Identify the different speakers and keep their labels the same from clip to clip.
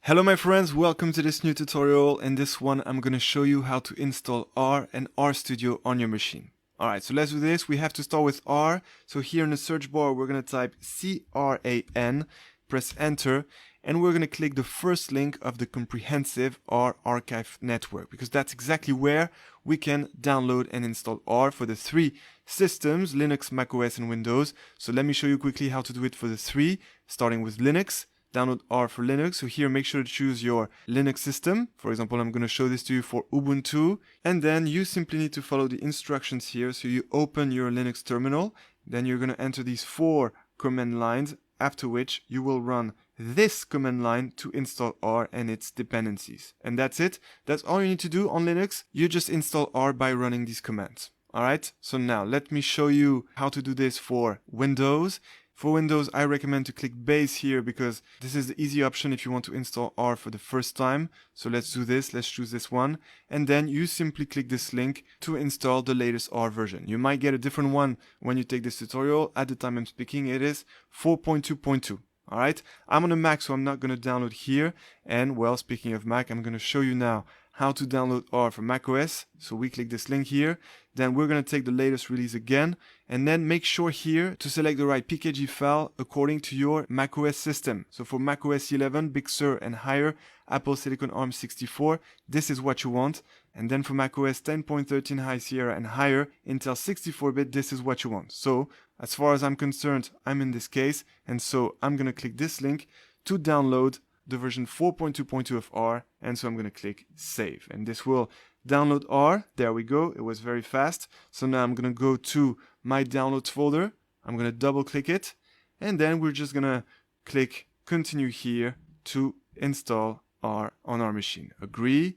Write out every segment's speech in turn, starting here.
Speaker 1: Hello my friends, welcome to this new tutorial. In this one I'm going to show you how to install R and RStudio on your machine. Alright, so let's do this. We have to start with R. So here in the search bar we're going to type CRAN, press enter, and we're going to click the first link of the comprehensive R archive network, because that's exactly where we can download and install R for the three systems, Linux, macOS and Windows. So let me show you quickly how to do it for the three, starting with Linux. Download R for Linux. So here, make sure to choose your Linux system. For example, I'm going to show this to you for Ubuntu. And then you simply need to follow the instructions here. So you open your Linux terminal. Then you're going to enter these 4 command lines, after which you will run this command line to install R and its dependencies. And that's it. That's all you need to do on Linux. You just install R by running these commands. Alright, so now let me show you how to do this for Windows. For Windows, I recommend to click base here because this is the easy option if you want to install R for the first time. So let's do this, let's choose this one. And then you simply click this link to install the latest R version. You might get a different one when you take this tutorial. At the time I'm speaking, it is 4.2.2. Alright, I'm on a Mac, so I'm not going to download here. And well, speaking of Mac, I'm going to show you now how to download R for macOS. So we click this link here. Then we're going to take the latest release again. And then make sure here to select the right PKG file according to your macOS system. So for macOS 11, Big Sur and higher, Apple Silicon ARM 64, this is what you want. And then for macOS 10.13 High Sierra and higher, Intel 64-bit, this is what you want. So as far as I'm concerned, I'm in this case. And so I'm going to click this link to download the version 4.2.2 of R, and so I'm going to click save, and this will download R. There we go, it was very fast. So now I'm going to go to my downloads folder, I'm going to double click it, and then we're just going to click continue here to install R on our machine. Agree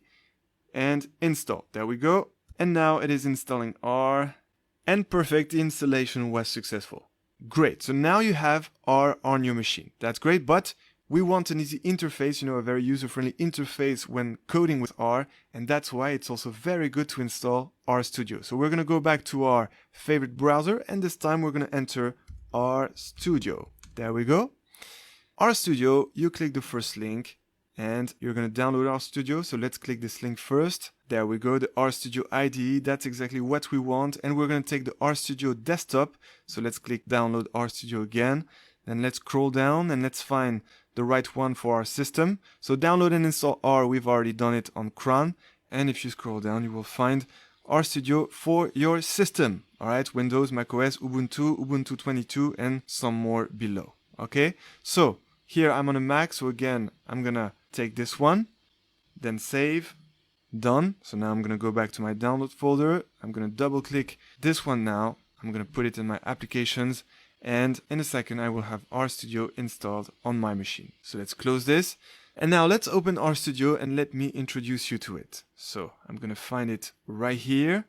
Speaker 1: and install. There we go, and now it is installing R, and perfect, the installation was successful. Great, so now you have R on your machine. That's great, but we want an easy interface, a very user-friendly interface when coding with R, and that's why it's also very good to install RStudio. So we're going to go back to our favorite browser, and this time we're going to enter RStudio. There we go. RStudio, you click the first link, and you're going to download RStudio. So let's click this link first. There we go, the RStudio IDE, that's exactly what we want, and we're going to take the RStudio desktop. So let's click download RStudio again. Then let's scroll down and let's find the right one for our system. So download and install R, we've already done it on Cron. And if you scroll down, you will find RStudio for your system. Alright, Windows, macOS, Ubuntu, Ubuntu 22, and some more below. Okay, so here I'm on a Mac, so again, I'm gonna take this one, then save, done. So now I'm gonna go back to my download folder. I'm gonna double click this one now. I'm gonna put it in my applications. And in a second I will have RStudio installed on my machine. So let's close this. And now let's open RStudio and let me introduce you to it. So I'm going to find it right here.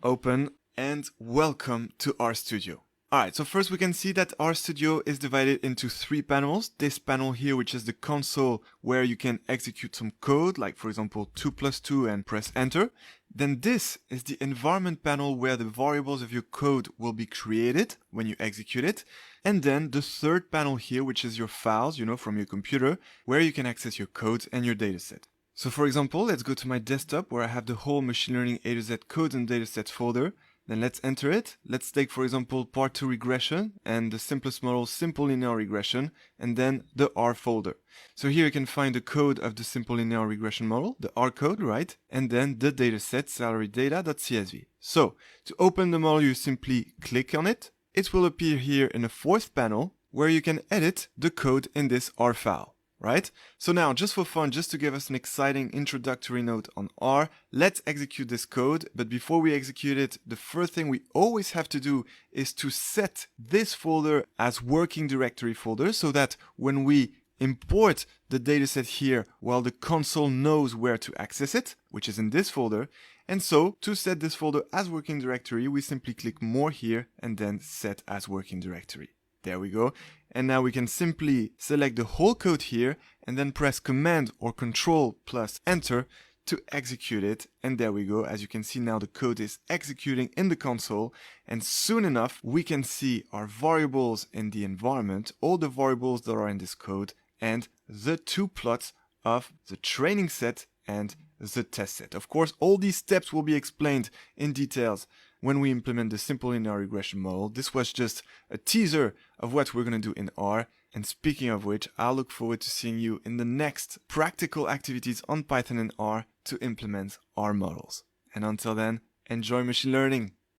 Speaker 1: Open and welcome to RStudio. Alright, so first we can see that RStudio is divided into 3 panels. This panel here, which is the console where you can execute some code, like for example 2+2 and press enter. Then this is the environment panel where the variables of your code will be created when you execute it. And then the third panel here, which is your files, from your computer, where you can access your codes and your dataset. So for example, let's go to my desktop where I have the whole machine learning A to Z codes and datasets folder. Then let's enter it. Let's take, for example, part 2 regression and the simplest model, simple linear regression, and then the R folder. So here you can find the code of the simple linear regression model, the R code, right? And then the dataset salaryData.csv. So to open the model, you simply click on it. It will appear here in the 4th panel where you can edit the code in this R file. Right? So now, just for fun, just to give us an exciting introductory note on R, let's execute this code. But before we execute it, the first thing we always have to do is to set this folder as working directory folder so that when we import the dataset here, well, the console knows where to access it, which is in this folder. And so to set this folder as working directory, we simply click more here and then set as working directory. There we go. And now we can simply select the whole code here and then press Command or Control plus Enter to execute it. And there we go. As you can see now, the code is executing in the console. And soon enough, we can see our variables in the environment, all the variables that are in this code, and the 2 plots of the training set and the test set. Of course, all these steps will be explained in details when we implement the simple linear regression model. This was just a teaser of what we're going to do in R. And speaking of which, I'll look forward to seeing you in the next practical activities on Python and R to implement R models. And until then, enjoy machine learning.